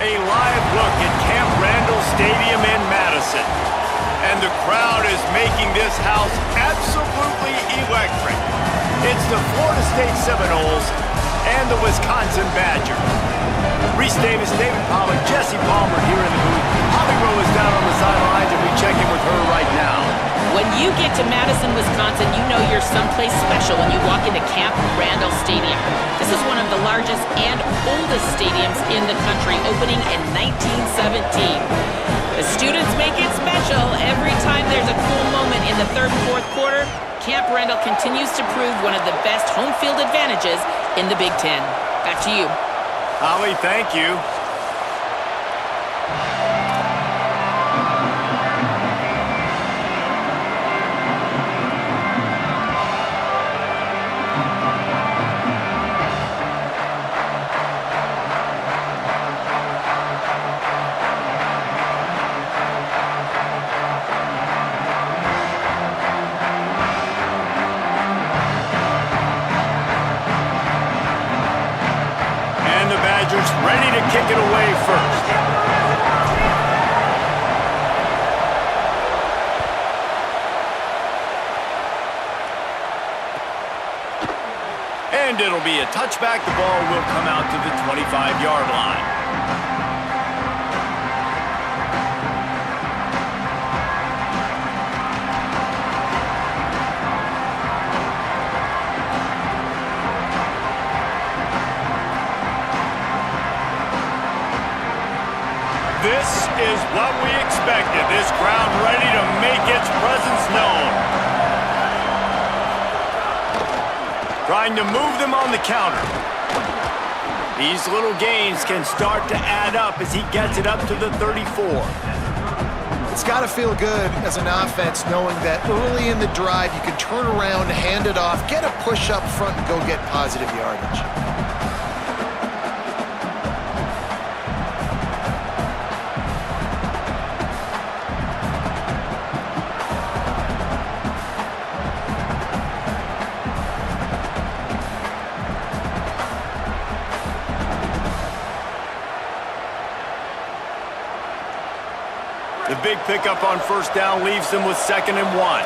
A live look at Camp Randall Stadium in Madison. And the crowd is making this house absolutely electric. It's the Florida State Seminoles and the Wisconsin Badgers. Reese Davis, David Pollack, Jesse Palmer here in the booth. Holly Rowe is down on the sidelines, and we check in with her right now. When you get to Madison, Wisconsin, you know you're someplace special when you walk into Camp Randall Stadium. This is one of the largest and oldest stadiums in the country, opening in 1917. The students make it special. Every time there's a cool moment in the third and fourth quarter, Camp Randall continues to prove one of the best home field advantages in the Big Ten. Back to you. Holly, thank you. Ready to kick it away first. And it'll be a touchback. The ball will come out to the 25-yard line. This is what we expected. This crowd ready to make its presence known. Trying to move them on the counter. These little gains can start to add up as he gets it up to the 34. It's got to feel good as an offense knowing that early in the drive you can turn around, hand it off, get a push up front, and go get positive yardage. The big pickup on first down leaves them with 2nd and 1.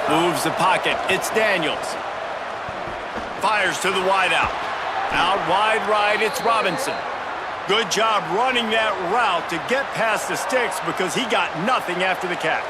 Moves the pocket. It's Daniels. Fires to the wideout. Out wide right, it's Robinson. Good job running that route to get past the sticks because he got nothing after the catch.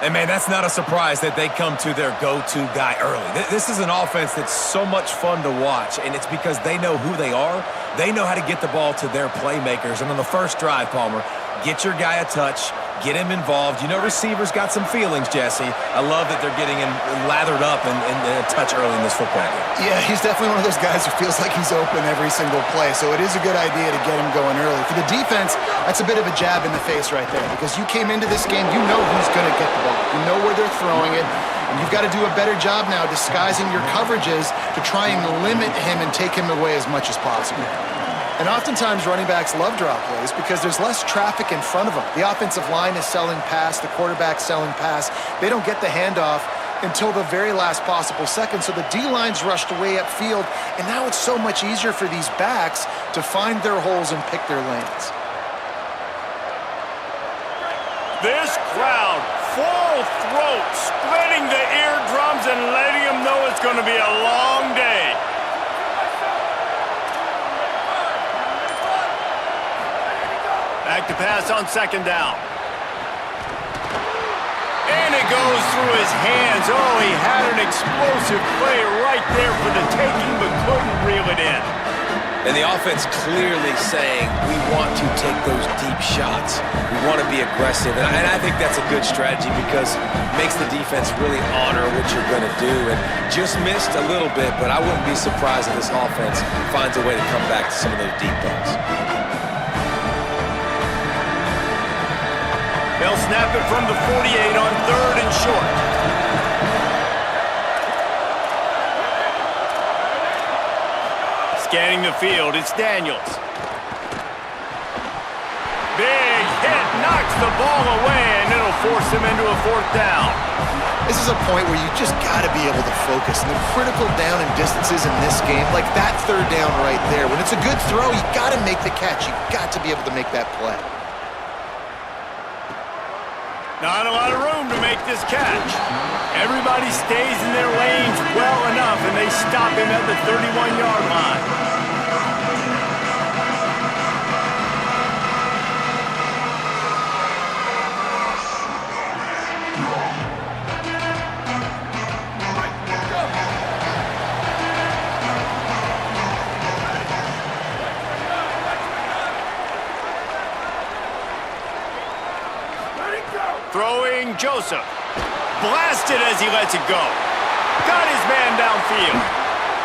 And, man, that's not a surprise that they come to their go-to guy early. This is an offense that's so much fun to watch, and it's because they know who they are. They know how to get the ball to their playmakers. And on the first drive, Palmer, get your guy a touch, get him involved. You know receivers got some feelings, Jesse. I love that they're getting him lathered up and a touch early in this football game. Yeah, he's definitely one of those guys who feels like he's open every single play, so it is a good idea to get him going early. For the defense, that's a bit of a jab in the face right there because you came into this game, you know who's going to get the ball. You know where they're throwing it, and you've got to do a better job now disguising your coverages to try and limit him and take him away as much as possible. And oftentimes running backs love drop plays because there's less traffic in front of them. The offensive line is selling pass, the quarterback's selling pass. They don't get the handoff until the very last possible second, so the D-line's rushed way upfield, and now it's so much easier for these backs to find their holes and pick their lanes. This crowd, full throat, splitting the eardrums and letting them know it's going to be a long day. Back to pass on 2nd down. And it goes through his hands. Oh, he had an explosive play right there for the taking, but couldn't reel it in. And the offense clearly saying, we want to take those deep shots. We want to be aggressive. And I think that's a good strategy because it makes the defense really honor what you're going to do. And just missed a little bit, but I wouldn't be surprised if this offense finds a way to come back to some of those deep balls. They'll snap it from the 48 on 3rd and short. Scanning the field, it's Daniels. Big hit, knocks the ball away, and it'll force him into a 4th down. This is a point where you just got to be able to focus. And the critical down and distances in this game, like that 3rd down right there, when it's a good throw, you got to make the catch. You got to be able to make that play. Not a lot of room to make this catch. Everybody stays in their lanes well enough, and they stop him at the 31-yard line. Throwing Joseph. Blasted as he lets it go. Got his man downfield.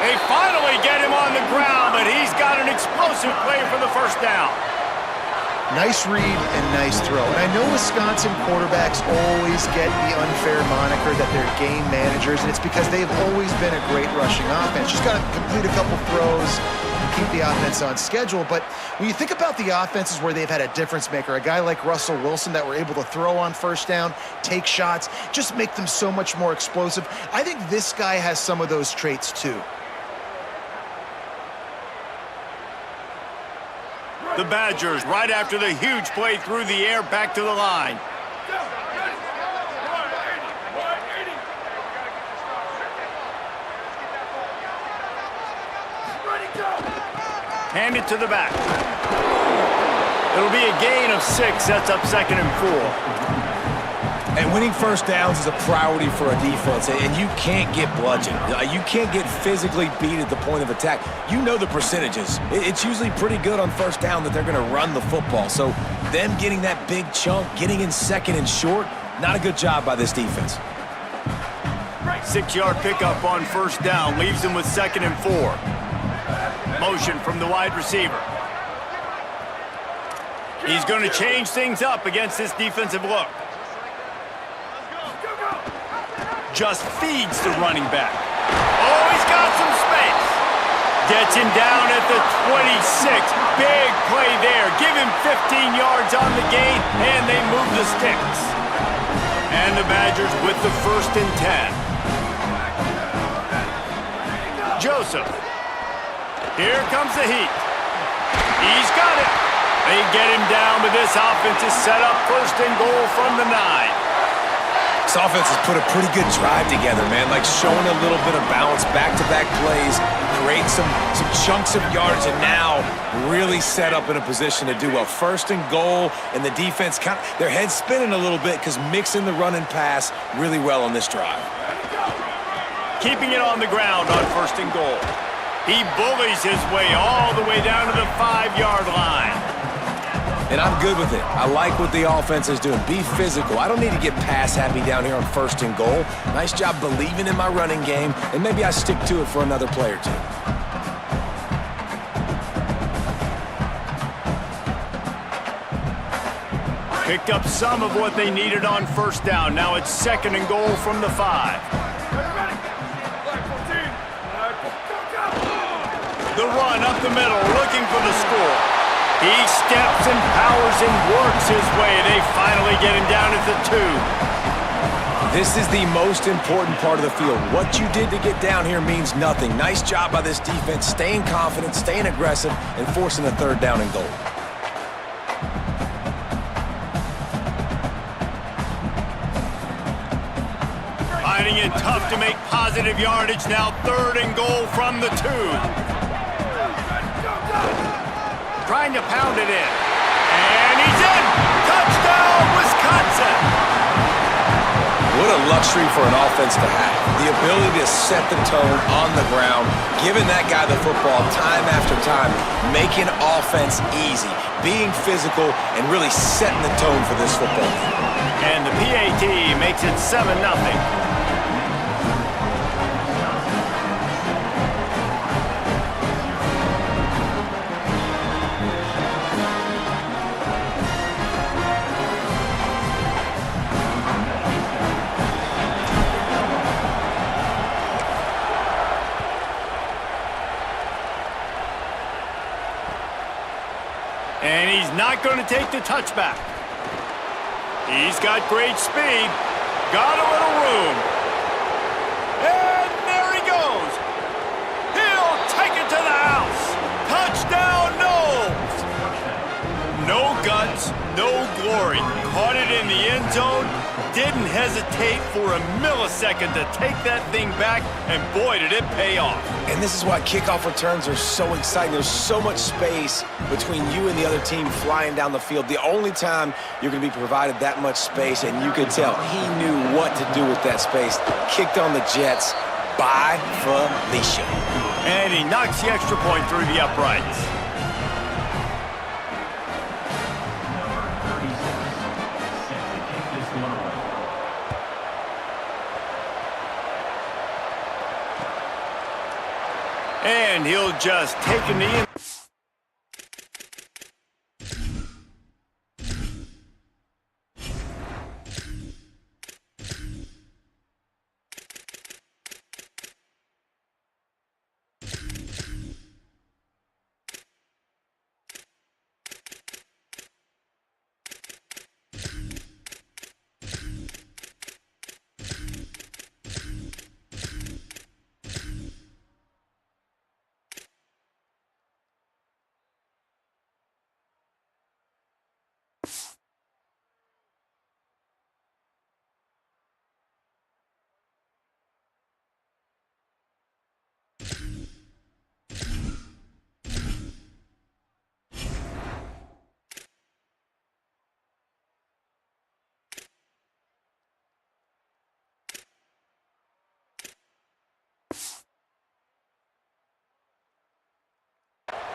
They finally get him on the ground, but he's got an explosive play for the 1st down. Nice read and nice throw. And I know Wisconsin quarterbacks always get the unfair moniker that they're game managers, and it's because they've always been a great rushing offense. Just got to complete a couple throws and keep the offense on schedule. But when you think about the offenses where they've had a difference maker, a guy like Russell Wilson that were able to throw on 1st down, take shots, just make them so much more explosive, I think this guy has some of those traits too. The Badgers, right after the huge play through the air, back to the line. Hand it to the back. It'll be a gain of 6. Sets up 2nd and 4. And winning 1st downs is a priority for a defense, and you can't get bludgeoned. You can't get physically beat at the point of attack. You know the percentages. It's usually pretty good on 1st down that they're going to run the football. So them getting that big chunk, getting in 2nd and short, not a good job by this defense. 6-yard pickup on 1st down, leaves them with 2nd and 4. Motion from the wide receiver. He's going to change things up against this defensive look. Just feeds the running back. Oh, he's got some space. Gets him down at the 26. Big play there. Give him 15 yards on the gain, and they move the sticks. And the Badgers with the 1st and 10. Joseph. Here comes the heat. He's got it. They get him down, but this offense is set up 1st and goal from the 9. This offense has put a pretty good drive together, man. Like showing a little bit of balance, back-to-back plays, create some chunks of yards, and now really set up in a position to do well. 1st and goal, and the defense their heads spinning a little bit because mixing the run and pass really well on this drive. Keeping it on the ground on 1st and goal. He bullies his way all the way down to the 5-yard line. And I'm good with it. I like what the offense is doing. Be physical. I don't need to get pass happy down here on 1st and goal. Nice job believing in my running game, and maybe I stick to it for another play or two. Picked up some of what they needed on 1st down. Now it's 2nd and goal from the 5. The run up the middle, looking for the score. He steps and powers and works his way. They finally get him down at the 2. This is the most important part of the field. What you did to get down here means nothing. Nice job by this defense, staying confident, staying aggressive, and forcing a 3rd down and goal. Finding it tough to make positive yardage. Now 3rd and goal from the 2. Trying to pound it in. And he's in! Touchdown, Wisconsin! What a luxury for an offense to have. The ability to set the tone on the ground, giving that guy the football time after time, making offense easy, being physical, and really setting the tone for this football. And the PAT makes it 7-0. And he's not going to take the touchback. He's got great speed. Got a little room. And there he goes. He'll take it to the house. Touchdown, Knowles. No guts, no glory. Caught it in the end zone. Didn't hesitate for a millisecond to take that thing back, and boy, did it pay off. And this is why kickoff returns are so exciting. There's so much space between you and the other team flying down the field. The only time you're going to be provided that much space, and you could tell he knew what to do with that space. Kicked on the Jets by Felicia. And he knocks the extra point through the uprights. And he'll just take a knee.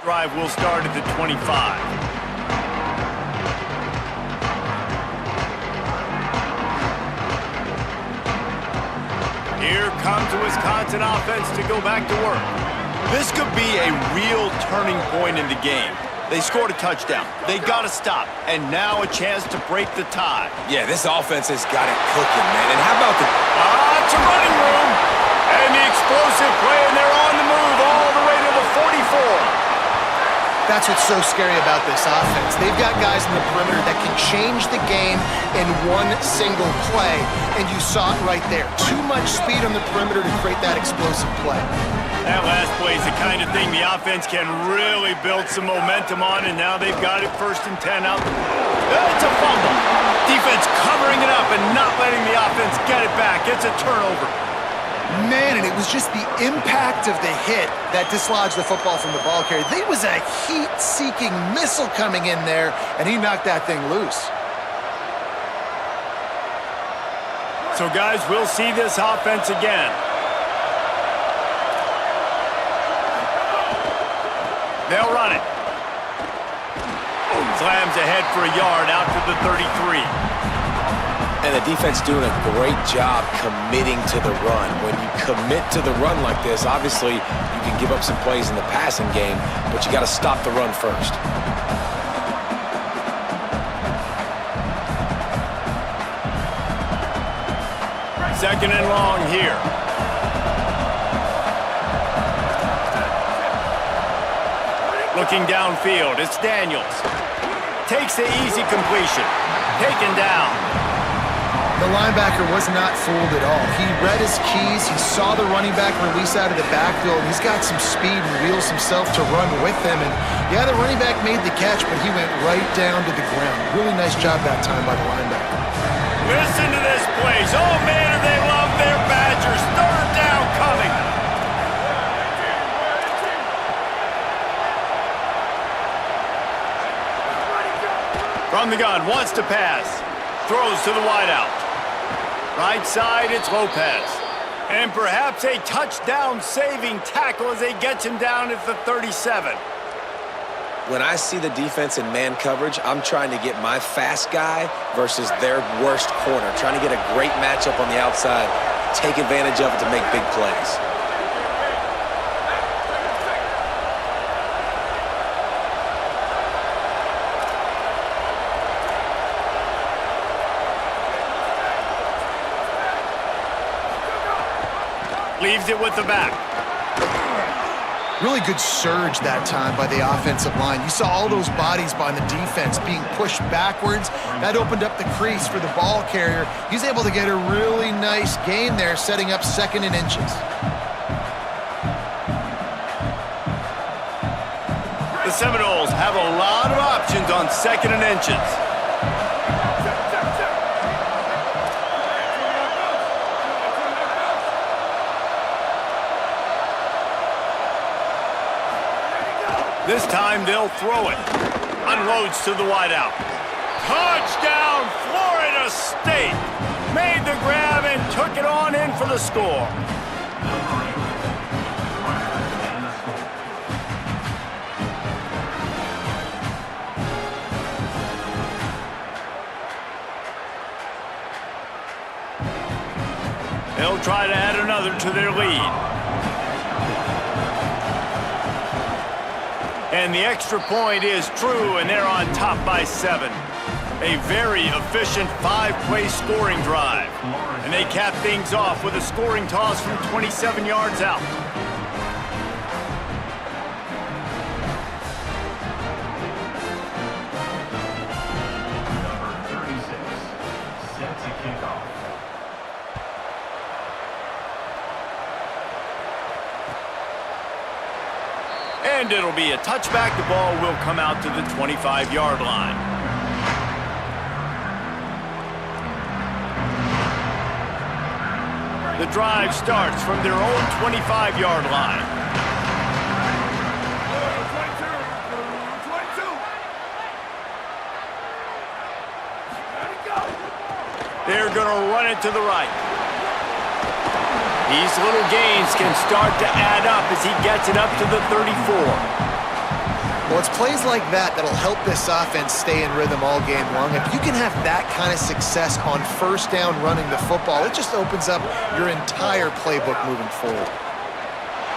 Drive will start at the 25. Here comes the Wisconsin offense to go back to work. This could be a real turning point in the game. They scored a touchdown. They got to stop. And now a chance to break the tie. Yeah, this offense has got it cooking, man. And how about the... It's a running room. And the explosive play, and they're on the move all the way to the 44. That's what's so scary about this offense. They've got guys in the perimeter that can change the game in one single play, and you saw it right there. Too much speed on the perimeter to create that explosive play. That last play is the kind of thing the offense can really build some momentum on, and now they've got it 1st and 10 out. It's a fumble. Defense covering it up and not letting the offense get it back. It's a turnover. Man, and it was just the impact of the hit that dislodged the football from the ball carrier. There was a heat-seeking missile coming in there, and he knocked that thing loose. So, guys, we'll see this offense again. They'll run it. Slams ahead for a yard out to the 33. And the defense doing a great job committing to the run. When you commit to the run like this, obviously you can give up some plays in the passing game, but you got to stop the run first. Second and long here. Looking downfield, it's Daniels. Takes the easy completion. Taken down. The linebacker was not fooled at all. He read his keys. He saw the running back release out of the backfield. He's got some speed and wheels himself to run with him. And yeah, the running back made the catch, but he went right down to the ground. Really nice job that time by the linebacker. Listen to this place. Oh, man, do they love their Badgers. 3rd down coming. From the gun, wants to pass. Throws to the wideout. Right side, it's Lopez. And perhaps a touchdown-saving tackle as they get him down at the 37. When I see the defense in man coverage, I'm trying to get my fast guy versus their worst corner. Trying to get a great matchup on the outside, take advantage of it to make big plays. Leaves it with the back. Really good surge that time by the offensive line. You saw all those bodies by the defense being pushed backwards. That opened up the crease for the ball carrier. He's able to get a really nice gain there, setting up 2nd and inches. The Seminoles have a lot of options on 2nd and inches. This time they'll throw it. Unloads to the wideout. Touchdown, Florida State! Made the grab and took it on in for the score. They'll try to add another to their lead. And the extra point is true, and they're on top by 7. A very efficient 5-play scoring drive. And they cap things off with a scoring toss from 27 yards out. Number 36, set to kick off. And it'll be a touchback. The ball will come out to the 25-yard line. The drive starts from their own 25-yard line. They're going to run it to the right. These little gains can start to add up as he gets it up to the 34. Well, it's plays like that that'll help this offense stay in rhythm all game long. If you can have that kind of success on 1st down running the football, it just opens up your entire playbook moving forward.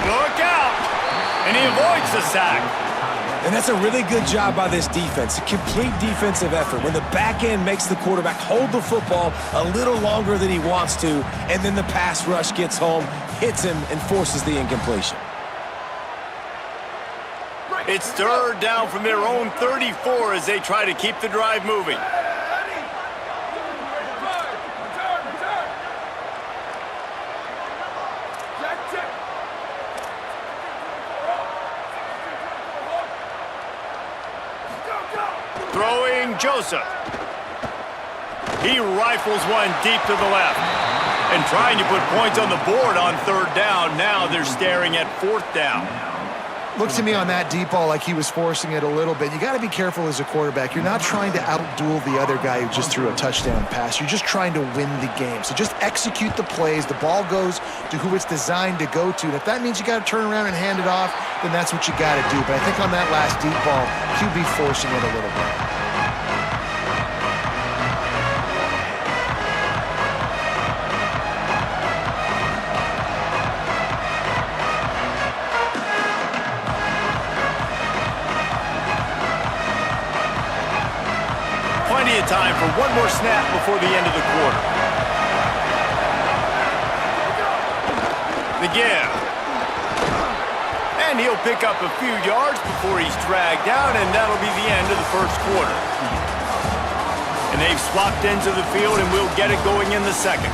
Look out! And he avoids the sack. And that's a really good job by this defense, a complete defensive effort. When the back end makes the quarterback hold the football a little longer than he wants to, and then the pass rush gets home, hits him, and forces the incompletion. It's 3rd down from their own 34 as they try to keep the drive moving. Throwing Joseph. He rifles one deep to the left. And trying to put points on the board on 3rd down. Now they're staring at 4th down. Looked to me on that deep ball like he was forcing it a little bit. You got to be careful as a quarterback. You're not trying to outduel the other guy who just threw a touchdown pass. You're just trying to win the game. So just execute the plays. The ball goes to who it's designed to go to. And if that means you got to turn around and hand it off, then that's what you got to do. But I think on that last deep ball, QB forcing it a little bit. Plenty of time for one more snap before the end of the quarter. The give. And he'll pick up a few yards before he's dragged down, and that'll be the end of the 1st quarter. And they've swapped ends of the field, and we'll get it going in the 2nd.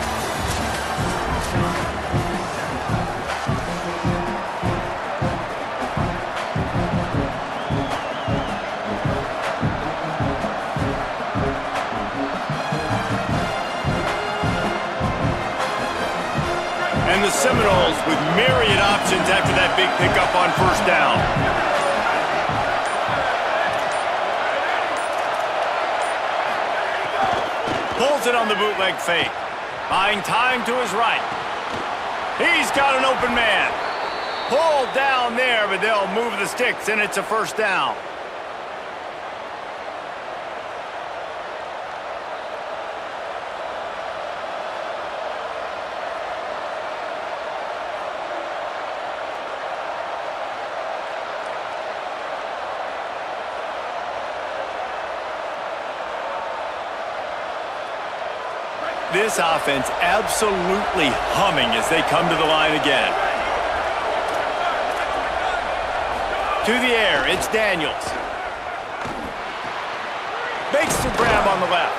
And the Seminoles with myriad options after that big pickup on 1st down. Pulls it on the bootleg fake. Buying time to his right. He's got an open man. Pulled down there, but they'll move the sticks, and it's a 1st down. This offense absolutely humming as they come to the line again. To the air, it's Daniels. Makes the grab on the left.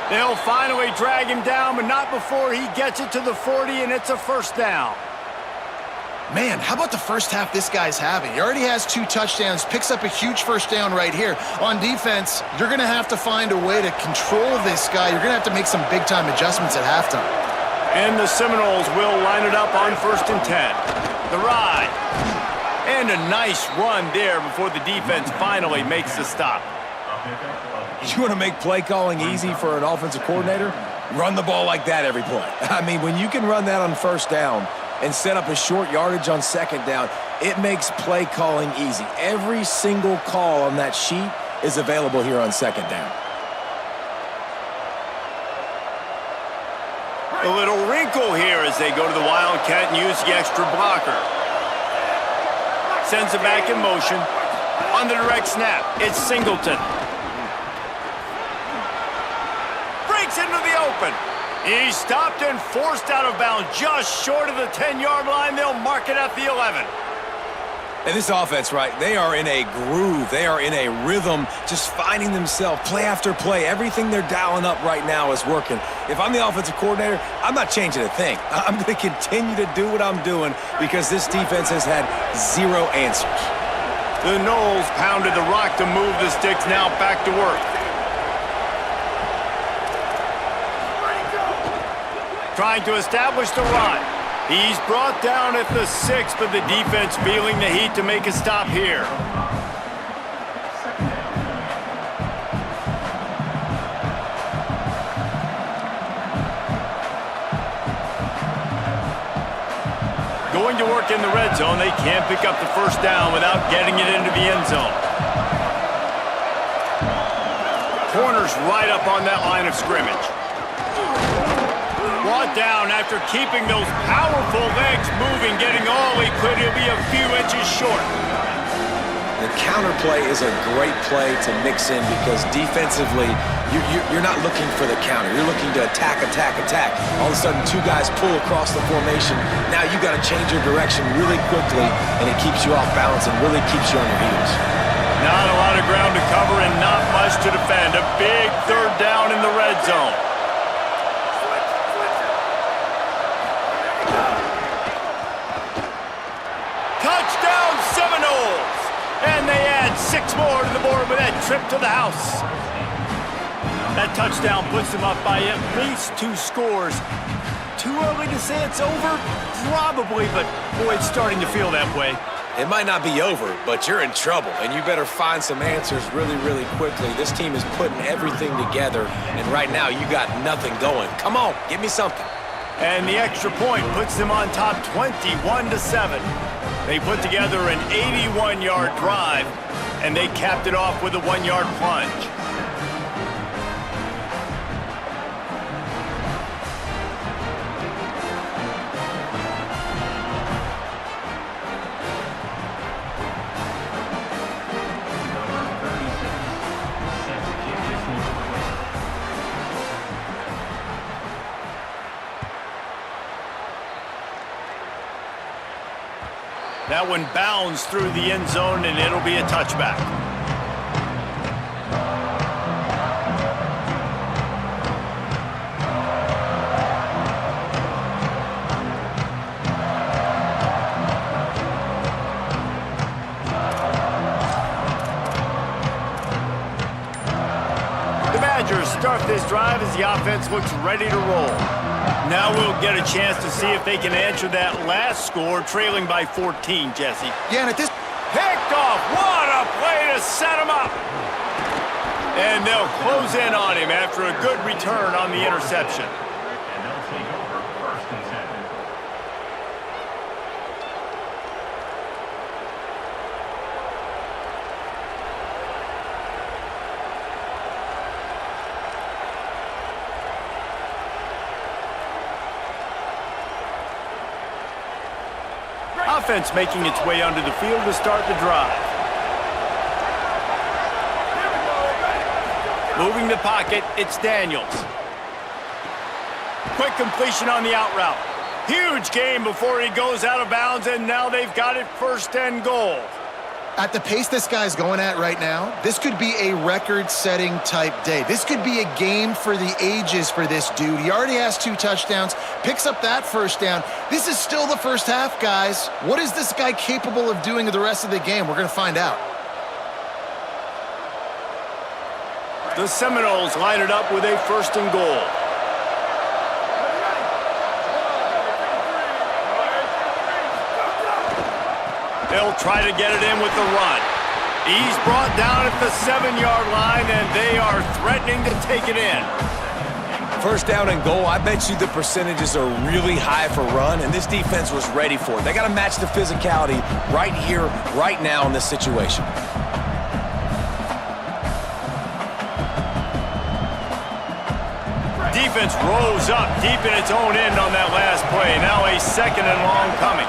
They'll finally drag him down, but not before he gets it to the 40, and it's a first down. Man, how about the first half this guy's having? He already has 2 touchdowns, picks up a huge first down right here. On defense, you're going to have to find a way to control this guy. You're going to have to make some big-time adjustments at halftime. And the Seminoles will line it up on 1st and 10. The ride. And a nice run there before the defense finally makes the stop. You want to make play calling easy for an offensive coordinator? Run the ball like that every play. I mean, when you can run that on first down and set up a short yardage on second down, it makes play calling easy. Every single call on that sheet is available here on second down. A little wrinkle here as they go to the Wildcat and use the extra blocker. Sends it back in motion. On the direct snap, it's Singleton. Breaks into the open. He's stopped and forced out of bounds just short of the 10-yard line. They'll mark it at the 11. And this offense, right, they are in a groove. They are in a rhythm, just finding themselves play after play. Everything they're dialing up right now is working. If I'm the offensive coordinator, I'm not changing a thing. I'm going to continue to do what I'm doing because this defense has had 0 answers. The Noles pounded the rock to move the sticks. Now back to work. Trying to establish the run. He's brought down at the 6, but the defense feeling the heat to make a stop here. Going to work in the red zone. They can't pick up the first down without getting it into the end zone. Corners right up on that line of scrimmage. Brought down after keeping those powerful legs moving, getting all he could. He'll be a few inches short. The counter play is a great play to mix in because defensively, you're not looking for the counter. You're looking to attack, attack, attack. All of a sudden, 2 guys pull across the formation. Now you got to change your direction really quickly, and it keeps you off balance and really keeps you on your heels. Not a lot of ground to cover and not much to defend. A big 3rd down in the red zone. Touchdown Seminoles! And they add 6 more to the board with that trip to the house. That touchdown puts them up by at least 2 scores. Too early to say it's over? Probably, but boy, it's starting to feel that way. It might not be over, but you're in trouble, and you better find some answers really, really quickly. This team is putting everything together, and right now you got nothing going. Come on, give me something. And the extra point puts them on top 21-7. They put together an 81-yard drive, and they capped it off with a 1-yard plunge. That one bounds through the end zone, and it'll be a touchback. The Badgers start this drive as the offense looks ready to roll. Now we'll get a chance to see if they can answer that last score, trailing by 14, Jesse. Yeah, and at this... Picked off. What a play to set him up. And they'll close in on him after a good return on the interception. And they'll take over 1st and 10. Offense making its way onto the field to start the drive. Moving the pocket, it's Daniels. Quick completion on the out route. Huge gain before he goes out of bounds, and now they've got it 1st and goal. At the pace this guy's going at right now, this could be a record-setting type day. This could be a game for the ages for this dude. He already has 2 touchdowns, picks up that first down. This is still the first half, guys. What is this guy capable of doing the rest of the game? We're going to find out. The Seminoles line it up with a 1st and goal. They'll try to get it in with the run. He's brought down at the 7-yard line, and they are threatening to take it in. 1st down and goal, I bet you the percentages are really high for run, and this defense was ready for it. They got to match the physicality right here, right now in this situation. Defense rose up deep in its own end on that last play. Now a 2nd and long coming.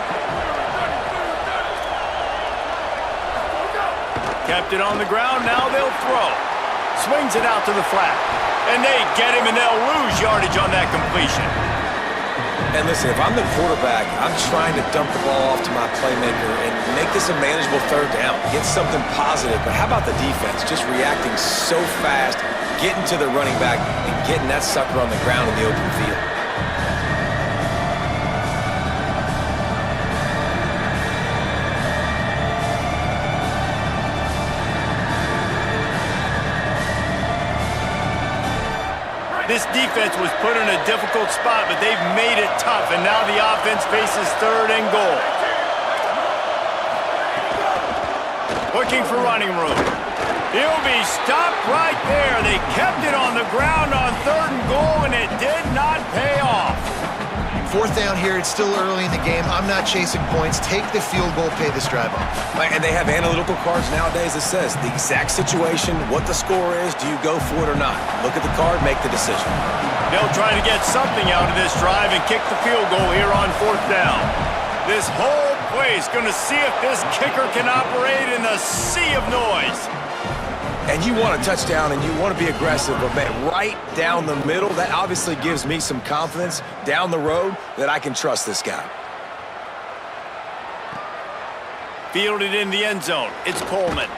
Kept it on the ground, now they'll throw. Swings it out to the flat. And they get him, and they'll lose yardage on that completion. And listen, if I'm the quarterback, I'm trying to dump the ball off to my playmaker and make this a manageable 3rd down. Get something positive. But how about the defense? Just reacting so fast, getting to the running back, and getting that sucker on the ground in the open field. This defense was put in a difficult spot, but they've made it tough, and now the offense faces 3rd and goal. Looking for running room. He'll be stopped right there. They kept it on the ground on 3rd and goal, and it did not pay off. 4th down here, it's still early in the game. I'm not chasing points. Take the field goal, pay this drive off. And they have analytical cards nowadays that says the exact situation, what the score is, do you go for it or not? Look at the card, make the decision. They'll try to get something out of this drive and kick the field goal here on 4th down. This whole play is going to see if this kicker can operate in the sea of noise. And you want a touchdown and you want to be aggressive, but man, right down the middle, that obviously gives me some confidence down the road that I can trust this guy. Fielded in the end zone. It's Coleman.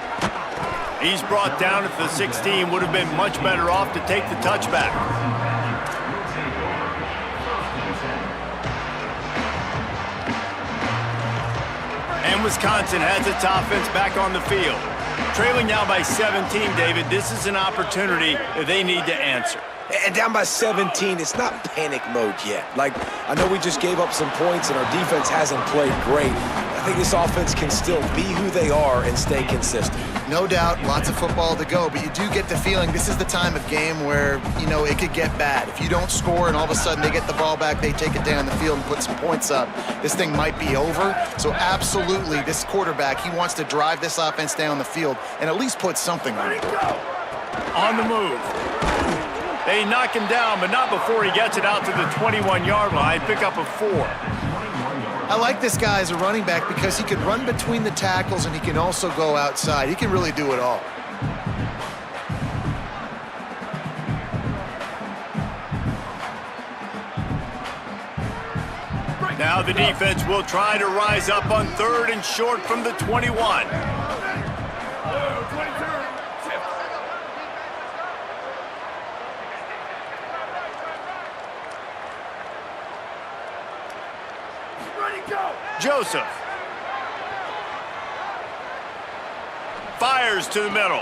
He's brought down at the 16. Would have been much better off to take the touchback. And Wisconsin has its offense back on the field. Trailing now by 17, David. This is an opportunity that they need to answer. And down by 17, it's not panic mode yet. Like, I know we just gave up some points and our defense hasn't played great. I think this offense can still be who they are and stay consistent. No doubt, lots of football to go, but you do get the feeling this is the time of game where, you know, it could get bad. If you don't score and all of a sudden they get the ball back, they take it down the field and put some points up, this thing might be over. So absolutely, this quarterback, he wants to drive this offense down the field and at least put something on it. On the move. They knock him down, but not before he gets it out to the 21-yard line. Pick up a 4. I like this guy as a running back because he can run between the tackles and he can also go outside. He can really do it all. Now the defense will try to rise up on 3rd and short from the 21. Joseph. Fires to the middle.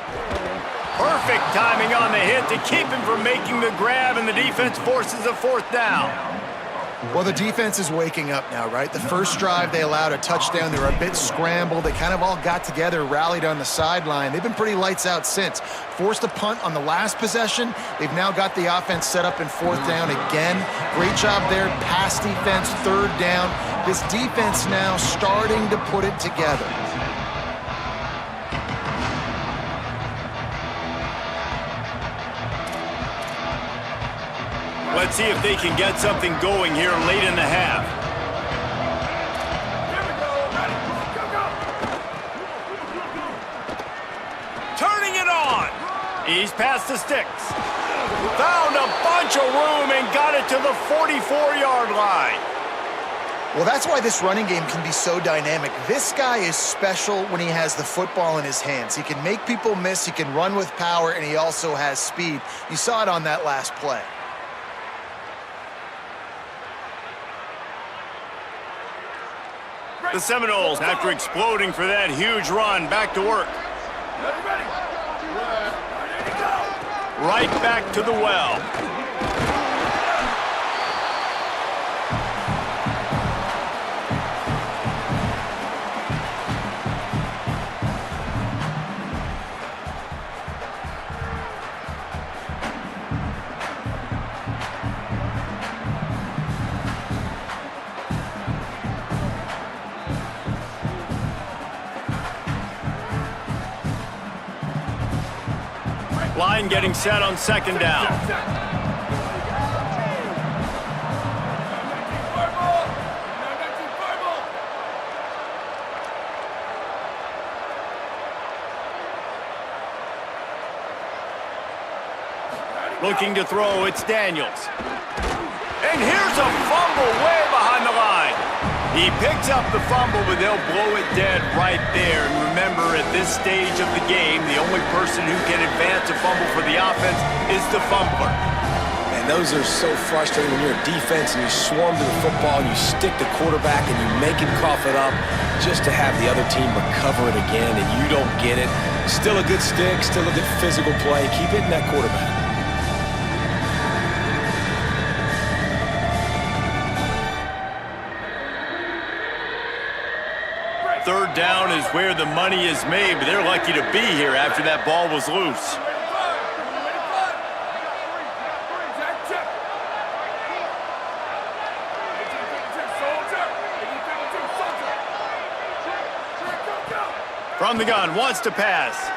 Perfect timing on the hit to keep him from making the grab, and the defense forces a 4th down. Well, the defense is waking up now, right? The first drive, they allowed a touchdown. They were a bit scrambled. They kind of all got together, rallied on the sideline. They've been pretty lights out since. Forced a punt on the last possession. They've now got the offense set up in 4th down again. Great job there. Pass defense, 3rd down. This defense now starting to put it together. Let's see if they can get something going here late in the half. Turning it on. He's past the sticks. Found a bunch of room and got it to the 44-yard line. Well, that's why this running game can be so dynamic. This guy is special when he has the football in his hands. He can make people miss, he can run with power, and he also has speed. You saw it on that last play. The Seminoles, after exploding for that huge run, back to work. Right back to the well. Line getting set on second down. Looking to throw, it's Daniels. And here's a fumble way behind the line. He picks up the fumble, but they'll blow it dead right there. And remember, at this stage of the game, the only person who can advance a fumble for the offense is the fumbler. And those are so frustrating when you're a defense and you swarm to the football, you stick the quarterback and you make him cough it up just to have the other team recover it again, and you don't get it. Still a good stick, still a good physical play. Keep hitting that quarterback. Third down is where the money is made, but they're lucky to be here after that ball was loose. From the gun, wants to pass.